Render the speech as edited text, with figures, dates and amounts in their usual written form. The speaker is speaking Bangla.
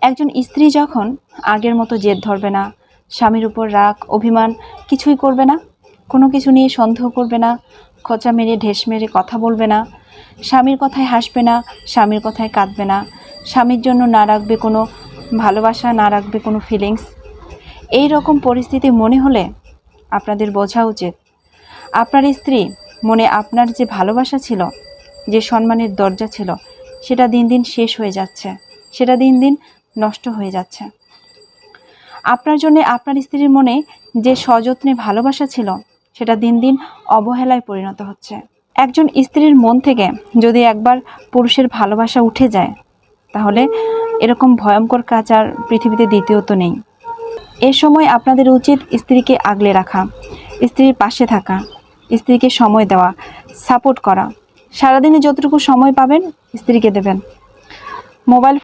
একজন স্ত্রী যখন আগের মতো জেদ ধরবে না, স্বামীর উপর রাগ অভিমান কিছুই করবে না, কোনো কিছু নিয়ে সন্দেহ করবে না, খোঁচা মেরে ঢেস মেরে কথা বলবে না, স্বামীর কথায় হাসবে না, স্বামীর কথায় কাঁদবে না, স্বামীর জন্য না রাখবে কোনো ভালোবাসা, না রাখবে কোনো ফিলিংস, এই রকম পরিস্থিতি মনে হলে আপনাদের বোঝা উচিত আপনার স্ত্রী মনে আপনার যে ভালোবাসা ছিল, যে সম্মানের দরজা ছিল, সেটা দিন দিন শেষ হয়ে যাচ্ছে, সেটা দিন দিন নষ্ট হয়ে যাচ্ছে। আপনার জন্য আপনার স্ত্রীর মনে যে সযত্নে ভালোবাসা ছিল, সেটা দিন দিন অবহেলায় পরিণত হচ্ছে। একজন স্ত্রীর মন থেকে যদি একবার পুরুষের ভালোবাসা উঠে যায়, তাহলে এরকম ভয়ঙ্কর কাজ আর পৃথিবীতে দ্বিতীয়ত নেই। এ সময় আপনাদের উচিত স্ত্রীকে আগলে রাখা, স্ত্রীর পাশে থাকা, স্ত্রীকে সময় দেওয়া, সাপোর্ট করা। সারাদিনে যতটুকু সময় পাবেন স্ত্রীকে দেবেন। মোবাইল